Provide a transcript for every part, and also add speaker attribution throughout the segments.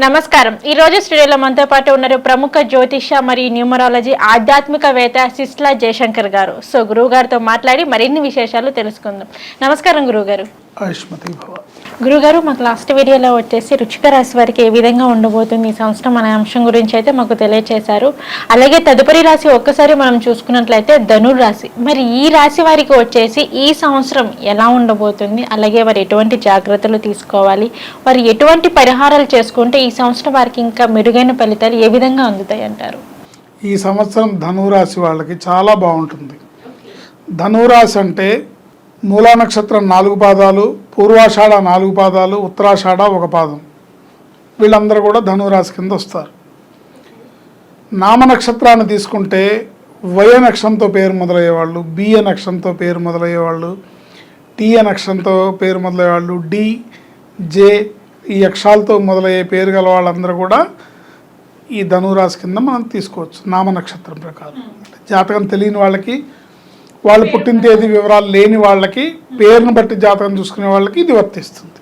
Speaker 1: నమస్కారం. ఈ రోజు స్టూడియోలో మనతో పాటు ఉన్నారు ప్రముఖ జ్యోతిష మరియు న్యూమరాలజీ ఆధ్యాత్మికవేత్త సిస్లా జయశంకర్ గారు. సో గురువు గారితో మాట్లాడి మరిన్ని విశేషాలు తెలుసుకుందాం. నమస్కారం గురువుగారు. గురుగారు, మాకు లాస్ట్ వీడియోలో వచ్చేసి వృశ్చిక రాశి వారికి ఏ విధంగా ఉండబోతుంది ఈ సంవత్సరం అనే అంశం గురించి అయితే మాకు తెలియజేశారు. అలాగే తదుపరి రాశి ఒక్కసారి మనం చూసుకున్నట్లయితే ధనుర్రాశి. మరి ఈ రాశి వారికి వచ్చేసి ఈ సంవత్సరం ఎలా ఉండబోతుంది, అలాగే వారు ఎటువంటి జాగ్రత్తలు తీసుకోవాలి, వారు ఎటువంటి పరిహారాలు చేసుకుంటే ఈ సంవత్సరం వారికి ఇంకా మెరుగైన ఫలితాలు ఏ విధంగా అందుతాయి అంటారు?
Speaker 2: ఈ సంవత్సరం ధనురాశి వాళ్ళకి చాలా బాగుంటుంది. ధనురాశి అంటే మూలా నక్షత్రం 4 పాదాలు, పూర్వాషాఢ 4 పాదాలు, ఉత్తరాషాఢ 1 పాదం, వీళ్ళందరూ కూడా ధనురాశి కింద వస్తారు. నామ నక్షత్రాన్ని తీసుకుంటే వయ నక్షత్రంతో పేరు మొదలయ్యేవాళ్ళు, బియ నక్షత్రంతో పేరు మొదలయ్యేవాళ్ళు, టీయ నక్షత్రంతో పేరు మొదలయ్యేవాళ్ళు, డి జే ఈ అక్షరాలతో మొదలయ్యే పేరు గల వాళ్ళందరూ కూడా ఈ ధనురాశి కింద మనం తీసుకోవచ్చు. నామ నక్షత్రం ప్రకారం జాతకం తెలియని వాళ్ళకి, వాళ్ళు పుట్టిన తేదీ వివరాలు లేని వాళ్ళకి, పేరును బట్టి జాతకం చూసుకునే వాళ్ళకి ఇది వర్తిస్తుంది.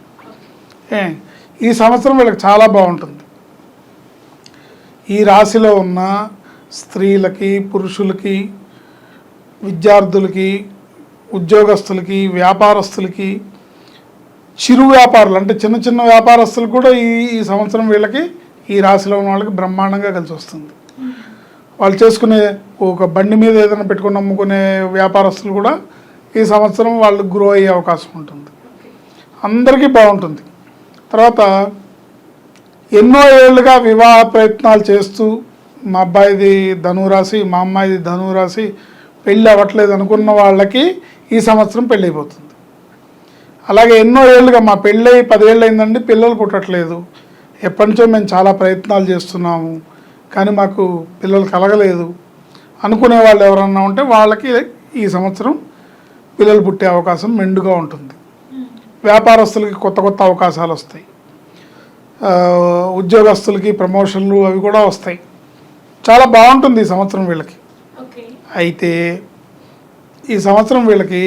Speaker 2: ఈ సంవత్సరం వీళ్ళకి చాలా బాగుంటుంది. ఈ రాశిలో ఉన్న స్త్రీలకి, పురుషులకి, విద్యార్థులకి, ఉద్యోగస్తులకి, వ్యాపారస్తులకి, చిరు వ్యాపారులు అంటే చిన్న చిన్న వ్యాపారస్తులు కూడా ఈ సంవత్సరం వీళ్ళకి, ఈ రాశిలో ఉన్న వాళ్ళకి బ్రహ్మాండంగా కలిసి వస్తుంది. వాళ్ళు చేసుకునే ఒక బండి మీద ఏదైనా పెట్టుకుని అమ్ముకునే వ్యాపారస్తులు కూడా ఈ సంవత్సరం వాళ్ళు గ్రో అయ్యే అవకాశం ఉంటుంది. అందరికీ బాగుంటుంది. తర్వాత ఎన్నో ఏళ్ళుగా వివాహ ప్రయత్నాలు చేస్తూ మా అబ్బాయిది ధనురాశి, మా అమ్మాయిది ధనురాశి, పెళ్ళి అవ్వట్లేదు అనుకున్న వాళ్ళకి ఈ సంవత్సరం పెళ్ళి అయిపోతుంది. అలాగే ఎన్నో ఏళ్ళుగా మా పెళ్ళి 10 ఏళ్ళు అయిందండి, పిల్లలు పుట్టట్లేదు, ఎప్పటి నుంచో మేము చాలా ప్రయత్నాలు చేస్తున్నాము కానీ మాకు పిల్లలు కలగలేదు అనుకునే వాళ్ళు ఎవరన్నా ఉంటే వాళ్ళకి ఈ సంవత్సరం పిల్లలు పుట్టే అవకాశం మెండుగా ఉంటుంది. వ్యాపారస్తులకి కొత్త కొత్త అవకాశాలు వస్తాయి. ఉద్యోగస్తులకి ప్రమోషన్లు అవి కూడా వస్తాయి. చాలా బాగుంటుంది ఈ సంవత్సరం వీళ్ళకి. అయితే ఈ సంవత్సరం వీళ్ళకి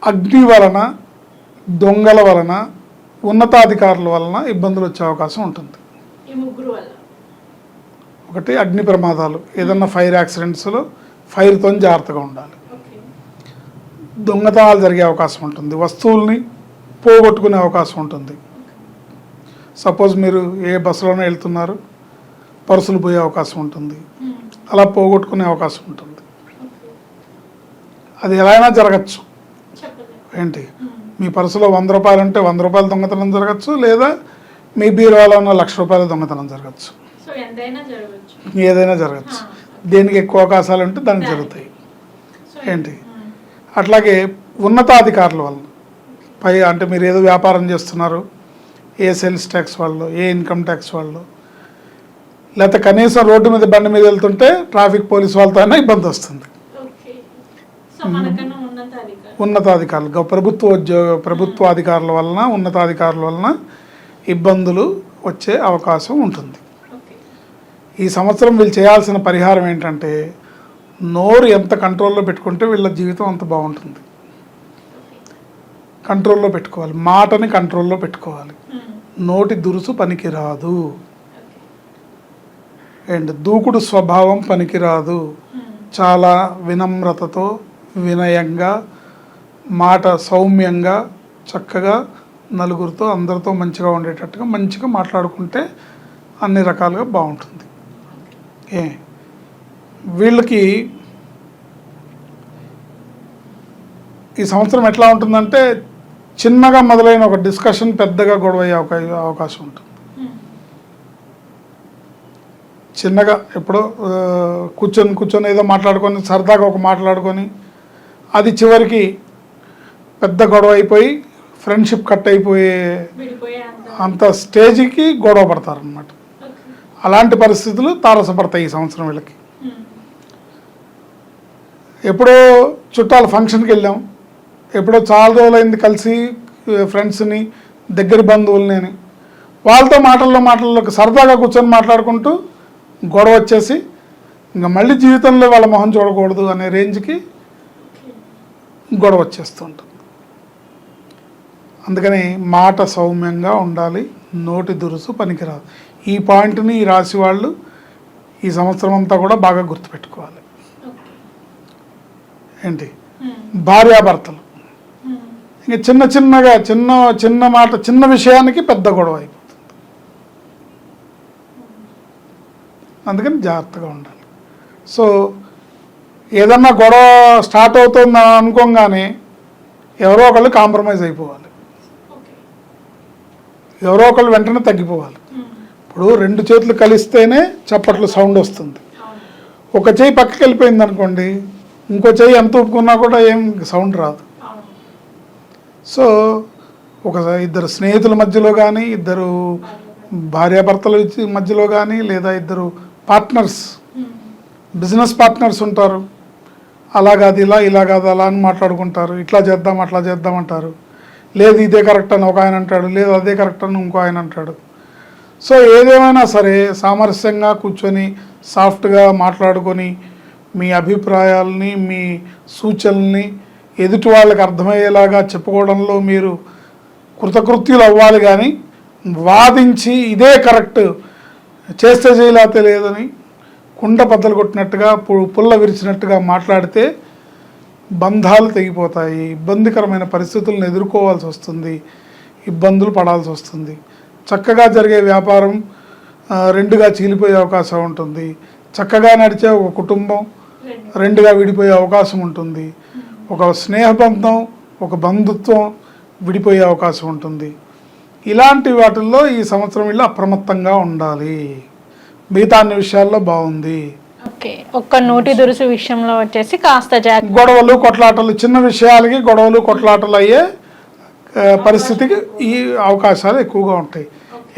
Speaker 2: అగ్ని వలన, దొంగల వలన, ఉన్నతాధికారుల వలన ఇబ్బందులు వచ్చే అవకాశం ఉంటుంది. ఒకటి అగ్ని ప్రమాదాలు, ఏదన్నా ఫైర్ యాక్సిడెంట్స్లో ఫైర్తో జాగ్రత్తగా ఉండాలి. దొంగతనాలు జరిగే అవకాశం ఉంటుంది. వస్తువుల్ని పోగొట్టుకునే అవకాశం ఉంటుంది. సపోజ్ మీరు ఏ బస్సులోనే వెళ్తున్నారు, పర్సులు పోయే అవకాశం ఉంటుంది, అలా పోగొట్టుకునే అవకాశం ఉంటుంది. అది ఎలా అయినా జరగచ్చు. ఏంటి, మీ పర్సులో 100 రూపాయలు ఉంటే 100 రూపాయల దొంగతనం జరగచ్చు, లేదా మీ బీరువాలో ఉన్న 1,00,000 రూపాయల దొంగతనం జరగచ్చు. ఏదైనా జరగచ్చు. దేనికి ఎక్కువ అవకాశాలు ఉంటే దానికి జరుగుతాయి. ఏంటి, అట్లాగే ఉన్నతాధికారుల వల్ల అంటే మీరు ఏదో వ్యాపారం చేస్తున్నారు, ఏ సేల్స్ ట్యాక్స్ వాళ్ళు, ఏ ఇన్కమ్ ట్యాక్స్ వాళ్ళు, లేకపోతే కనీసం రోడ్డు మీద బండి మీద వెళ్తుంటే ట్రాఫిక్ పోలీస్ వాళ్ళతో అయినా ఇబ్బంది వస్తుంది. ఉన్నతాధికారులు, ప్రభుత్వ అధికారుల వలన, ఉన్నతాధికారుల వలన ఇబ్బందులు వచ్చే అవకాశం ఉంటుంది. ఈ సంవత్సరం వీళ్ళు చేయాల్సిన పరిహారం ఏంటంటే, నోరు ఎంత కంట్రోల్లో పెట్టుకుంటే వీళ్ళ జీవితం అంత బాగుంటుంది. కంట్రోల్లో పెట్టుకోవాలి, మాటని కంట్రోల్లో పెట్టుకోవాలి. నోటి దురుసు పనికిరాదు, అండ్ దూకుడు స్వభావం పనికిరాదు. చాలా వినమ్రతతో, వినయంగా, మాట సౌమ్యంగా, చక్కగా నలుగురితో, అందరితో మంచిగా ఉండేటట్టుగా మంచిగా మాట్లాడుకుంటే అన్ని రకాలుగా బాగుంటుంది. వీళ్ళకి ఈ సంవత్సరం ఎట్లా ఉంటుందంటే, చిన్నగా మొదలైన ఒక డిస్కషన్ పెద్దగా గొడవ అయ్యే అవకాశం ఉంటుంది. చిన్నగా ఎప్పుడో కూర్చొని ఏదో మాట్లాడుకొని, సరదాగా ఒక మాట్లాడుకొని, అది చివరికి పెద్ద గొడవ అయిపోయి ఫ్రెండ్షిప్ కట్ అయిపోయే అంత స్టేజ్కి గొడవ పడతారనమాట. అలాంటి పరిస్థితులు తారసపడతాయి ఈ సంవత్సరం వీళ్ళకి. ఎప్పుడో చుట్టాల ఫంక్షన్కి వెళ్ళాం, ఎప్పుడో చాలా రోజులైంది కలిసి ఫ్రెండ్స్ని, దగ్గర బంధువులని, వాళ్ళతో మాటల్లోకి సరదాగా కూర్చొని మాట్లాడుకుంటూ గొడవ వచ్చేసి ఇంకా మళ్ళీ జీవితంలో వాళ్ళ మొహం చూడకూడదు అనే రేంజ్కి గొడవ వచ్చేస్తూ ఉంటుంది. అందుకని మాట సౌమ్యంగా ఉండాలి, నోటి దురుసు పనికిరాదు. ఈ పాయింట్ని ఈ రాశి వాళ్ళు ఈ సంవత్సరం అంతా కూడా బాగా గుర్తుపెట్టుకోవాలి. ఏంటి, భార్యాభర్తలు ఇంకా చిన్నగా చిన్న మాట, చిన్న విషయానికి పెద్ద గొడవ అయిపోతుంది. అందుకని జాగ్రత్తగా ఉండాలి. సో ఏదన్నా గొడవ స్టార్ట్ అవుతుంది అనుకోగానే ఎవరో ఒకళ్ళు కాంప్రమైజ్ అయిపోవాలి, ఎవరో ఒకళ్ళు వెంటనే తగ్గిపోవాలి. ఇప్పుడు 2 చేతులు కలిస్తేనే చప్పట్లు సౌండ్ వస్తుంది. ఒక చెయ్యి పక్కకి వెళ్ళిపోయింది అనుకోండి, ఇంకో చెయ్యి ఎంత ఊపుకున్నా కూడా ఏం సౌండ్ రాదు. సో ఇద్దరు స్నేహితుల మధ్యలో కానీ, ఇద్దరు భార్యాభర్తల మధ్యలో కానీ, లేదా ఇద్దరు పార్ట్నర్స్, బిజినెస్ పార్ట్నర్స్ ఉంటారు. అలా కాదు ఇలా కాదు అలా అని మాట్లాడుకుంటారు. ఇట్లా చేద్దాం అట్లా చేద్దాం అంటారు. లేదు ఇదే కరెక్ట్ అని ఒక ఆయన అంటాడు, లేదు అదే కరెక్ట్ అని ఇంకో ఆయన అంటాడు. సో ఏదేమైనా సరే సామరస్యంగా కూర్చొని సాఫ్ట్గా మాట్లాడుకొని మీ అభిప్రాయాలని, మీ సూచనల్ని ఎదుటి వాళ్ళకి అర్థమయ్యేలాగా చెప్పుకోవడంలో మీరు కృతకృత్యులు అవ్వాలి. కానీ వాదించి ఇదే కరెక్ట్, చేస్తే చేయలా తెలియదని కుండ బద్దలు కొట్టినట్టుగా పుల్ల విరిచినట్టుగా మాట్లాడితే బంధాలు తెగిపోతాయి. ఇబ్బందికరమైన పరిస్థితులను ఎదుర్కోవాల్సి వస్తుంది, ఇబ్బందులు పడాల్సి వస్తుంది. చక్కగా జరిగే వ్యాపారం 2గా చీలిపోయే అవకాశం ఉంటుంది. చక్కగా నడిచే ఒక కుటుంబం 2గా విడిపోయే అవకాశం ఉంటుంది. ఒక స్నేహబంధం, ఒక బంధుత్వం విడిపోయే అవకాశం ఉంటుంది. ఇలాంటి వాటిల్లో ఈ సంవత్సరం వీళ్ళు అప్రమత్తంగా ఉండాలి. మిగతా అన్ని విషయాల్లో బాగుంది.
Speaker 1: ఓకే, ఒక్క నోటి దురుసు విషయంలో వచ్చేసి కాస్త
Speaker 2: గొడవలు కొట్లాటలు, చిన్న విషయాలకి గొడవలు కొట్లాటలు అయ్యే పరిస్థితికి ఈ అవకాశాలు ఎక్కువగా ఉంటాయి.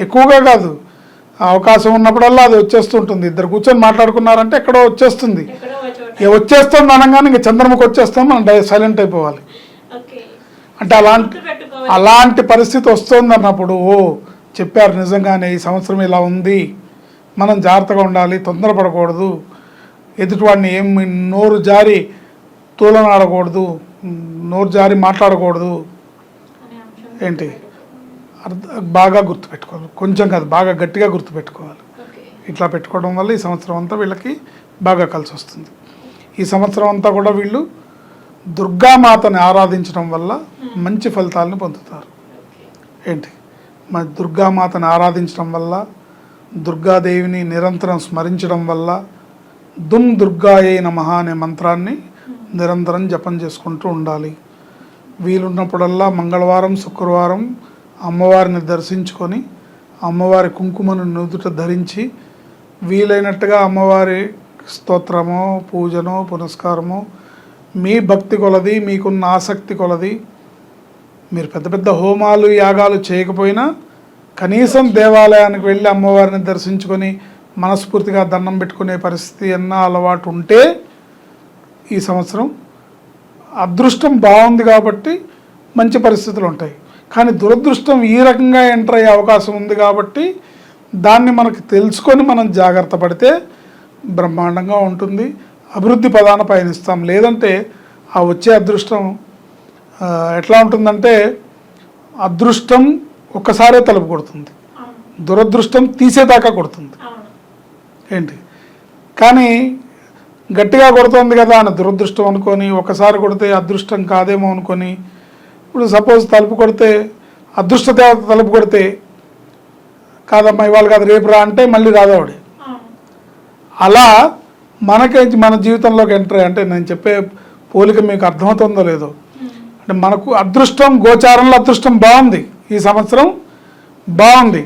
Speaker 2: ఎక్కువగా కాదు, అవకాశం ఉన్నప్పుడల్లా అది వచ్చేస్తుంటుంది. ఇద్దరు కూర్చొని మాట్లాడుకున్నారంటే ఎక్కడో వచ్చేస్తుంది. వచ్చేస్తుంది అనగానే ఇంక చంద్రముఖి వచ్చేస్తాం, మనం సైలెంట్ అయిపోవాలి. అంటే అలాంటి పరిస్థితి వస్తుంది అన్నప్పుడు చెప్పారు నిజంగానే ఈ సంవత్సరం ఇలా ఉంది, మనం జాగ్రత్తగా ఉండాలి, తొందరపడకూడదు, ఎదుటివాడిని ఏం నోరు జారి తూలనాడకూడదు, నోరు జారి మాట్లాడకూడదు. ఏంటి బాగా గుర్తుపెట్టుకోవాలి. కొంచెం కాదు, బాగా గట్టిగా గుర్తుపెట్టుకోవాలి. ఇట్లా పెట్టుకోవడం వల్ల ఈ సంవత్సరం అంతా వీళ్ళకి బాగా కలిసి వస్తుంది. ఈ సంవత్సరం అంతా కూడా వీళ్ళు దుర్గామాతని ఆరాధించడం వల్ల మంచి ఫలితాలను పొందుతారు. ఏంటి, మరి దుర్గామాతని ఆరాధించడం వల్ల, దుర్గాదేవిని నిరంతరం స్మరించడం వల్ల, దుమ్ దుర్గాయే నమః అనే మంత్రాన్ని నిరంతరం జపం చేసుకుంటూ ఉండాలి. వీలున్నప్పుడల్లా మంగళవారం, శుక్రవారం అమ్మవారిని దర్శించుకొని అమ్మవారి కుంకుమను నుదుట ధరించి వీలైనట్టుగా అమ్మవారి స్తోత్రమో, పూజనో, పునస్కారమో మీ భక్తి కొలది, మీకున్న ఆసక్తి కొలది, మీరు పెద్ద పెద్ద హోమాలు యాగాలు చేయకపోయినా కనీసం దేవాలయానికి వెళ్ళి అమ్మవారిని దర్శించుకొని మనస్ఫూర్తిగా దండం పెట్టుకునే పరిస్థితి అన్నా అలవాటు ఉంటే ఈ సంవత్సరం అదృష్టం బాగుంది కాబట్టి మంచి పరిస్థితులు ఉంటాయి. కానీ దురదృష్టం ఈ రకంగా ఎంటర్ అయ్యే అవకాశం ఉంది కాబట్టి దాన్ని మనకు తెలుసుకొని మనం జాగ్రత్త పడితే బ్రహ్మాండంగా ఉంటుంది. అభివృద్ధి పదాన పయనిస్తాం. లేదంటే ఆ వచ్చే అదృష్టం ఎట్లా ఉంటుందంటే, అదృష్టం ఒక్కసారే తలుపు కొడుతుంది, దురదృష్టం తీసేదాకా కొడుతుంది. ఏంటి, కానీ గట్టిగా కొడుతుంది కదా అని దురదృష్టం అనుకొని ఒకసారి కొడితే అదృష్టం కాదేమో అనుకొని, ఇప్పుడు సపోజ్ తలుపు కొడితే అదృష్ట దేవత తలుపు కొడితే కాదమ్మా ఇవాళ కాదు రేపు రా అంటే మళ్ళీ రాదవాడే. అలా మన జీవితంలోకి ఎంటర్ అంటే నేను చెప్పే పోలిక మీకు అర్థమవుతుందో లేదో, అంటే మనకు అదృష్టం గోచారంలో అదృష్టం బాగుంది, ఈ సంవత్సరం బాగుంది.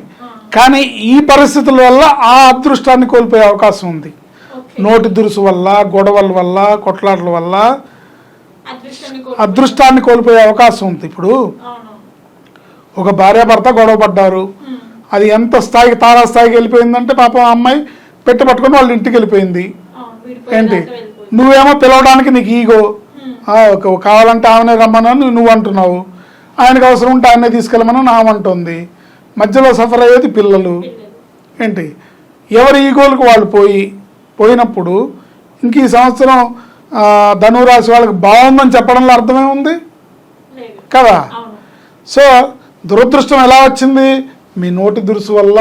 Speaker 2: కానీ ఈ పరిస్థితుల వల్ల ఆ అదృష్టాన్ని కోల్పోయే అవకాశం ఉంది. నోటి దురుసు వల్ల, గొడవల వల్ల, కొట్లాటల వల్ల అదృష్టాన్ని కోల్పోయే అవకాశం ఉంది. ఇప్పుడు ఒక భార్యాభర్త గొడవ పడ్డారు, అది ఎంత స్థాయికి తారాస్థాయికి వెళ్ళిపోయిందంటే పాపం అమ్మాయి పెట్టి పట్టుకొని వాళ్ళ ఇంటికి వెళ్ళిపోయింది. ఏంటి, నువ్వేమో పిలవడానికి నీకు ఈగో, కావాలంటే ఆమెనే రమ్మనని నువ్వు అంటున్నావు, ఆయనకు అవసరం ఉంటే ఆయనే తీసుకెళ్ళమని ఆమంటుంది. మధ్యలో సఫర్ అయ్యేది పిల్లలు. ఏంటి, ఎవరి ఈగోలకు వాళ్ళు పోయినప్పుడు ఇంక ఈ సంవత్సరం ధనురాశి వాళ్ళకి బాగుందని చెప్పడంలో అర్థమే ఉంది కదా. సో దురదృష్టం ఎలా వచ్చింది, మీ నోటి దురుసు వల్ల,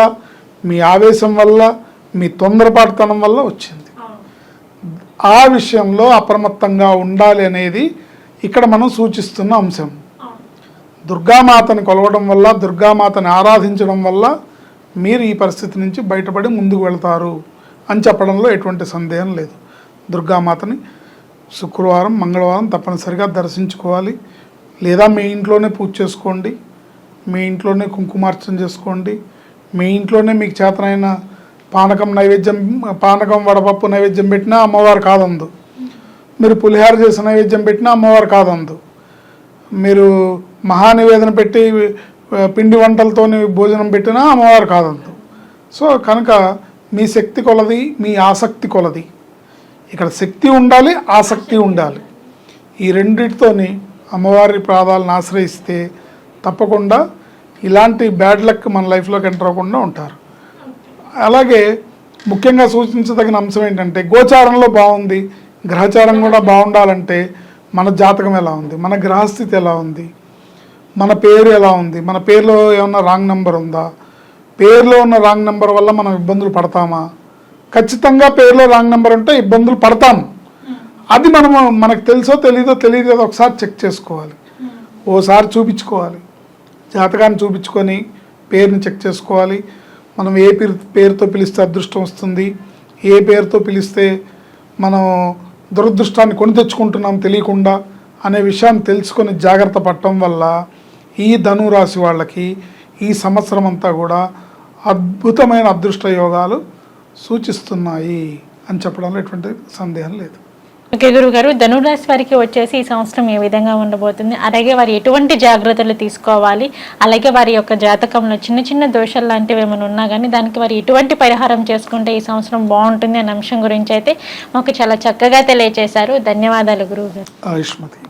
Speaker 2: మీ ఆవేశం వల్ల, మీ తొందరపాటుతనం వల్ల వచ్చింది. ఆ విషయంలో అప్రమత్తంగా ఉండాలి అనేది ఇక్కడ మనం సూచిస్తున్న అంశం. దుర్గామాతని కొలవడం వల్ల, దుర్గామాతని ఆరాధించడం వల్ల మీరు ఈ పరిస్థితి నుంచి బయటపడి ముందుకు వెళ్తారు అని చెప్పడంలో ఎటువంటి సందేహం లేదు. దుర్గామాతని శుక్రవారం, మంగళవారం తప్పనిసరిగా దర్శించుకోవాలి. లేదా మీ ఇంట్లోనే పూజ చేసుకోండి, మీ ఇంట్లోనే కుంకుమార్చన చేసుకోండి, మీ ఇంట్లోనే మీకు చేతనైన పానకం వడపప్పు నైవేద్యం పెట్టినా అమ్మవారు కాదందు. మీరు పులిహార చేసిన నైవేద్యం పెట్టినా అమ్మవారు కాదందు. మీరు మహానివేదన పెట్టి పిండి వంటలతోని భోజనం పెట్టినా అమ్మవారు కాదందు. సో కనుక మీ శక్తి కొలది, మీ ఆసక్తి కొలది. ఇక్కడ శక్తి ఉండాలి, ఆసక్తి ఉండాలి. ఈ రెండింటితోని అమ్మవారి పాదాలను ఆశ్రయిస్తే తప్పకుండా ఇలాంటి బ్యాడ్ లక్ మన లైఫ్లోకి ఎంటర్ అవ్వకుండా ఉంటారు. అలాగే ముఖ్యంగా సూచించదగిన అంశం ఏంటంటే, గోచారంలో బాగుంది, గ్రహచారం కూడా బాగుండాలంటే మన జాతకం ఎలా ఉంది, మన గ్రహస్థితి ఎలా ఉంది, మన పేరు ఎలా ఉంది, మన పేరులో ఏమన్నా రాంగ్ నెంబర్ ఉందా, పేరులో ఉన్న రాంగ్ నెంబర్ వల్ల మనం ఇబ్బందులు పడతామా? ఖచ్చితంగా పేరులో రాంగ్ నెంబర్ ఉంటే ఇబ్బందులు పడతాము. అది మనకు తెలుసో తెలియదో ఒకసారి చెక్ చేసుకోవాలి, ఓసారి చూపించుకోవాలి. జాతకాన్ని చూపించుకొని పేరుని చెక్ చేసుకోవాలి. మనం ఏ పేరుతో పిలిస్తే అదృష్టం వస్తుంది, ఏ పేరుతో పిలిస్తే మనం దురదృష్టాన్ని కొని తెచ్చుకుంటున్నాం తెలియకుండా అనే విషయాన్ని తెలుసుకొని జాగ్రత్త పడటం వల్ల ఈ ధనురాశి వాళ్ళకి ఈ సంవత్సరం అంతా కూడా అద్భుతమైన అదృష్ట యోగాలు సూచిస్తున్నాయి అని చెప్పడంలో ఎటువంటి సందేహం లేదు.
Speaker 1: ఓకే గురుగారు, ధనురాశి వారికి వచ్చేసి ఈ సంవత్సరం ఏ విధంగా ఉండబోతుంది, అలాగే వారు ఎటువంటి జాగ్రత్తలు తీసుకోవాలి, అలాగే వారి యొక్క జాతకంలో చిన్న చిన్న దోషాలు లాంటివి ఏమైనా ఉన్నా కానీ దానికి వారు ఎటువంటి పరిహారం చేసుకుంటే ఈ సంవత్సరం బాగుంటుంది అనే అంశం గురించి అయితే మాకు చాలా చక్కగా తెలియజేశారు. ధన్యవాదాలు గురువుగారు.
Speaker 2: ఆయుష్మతి.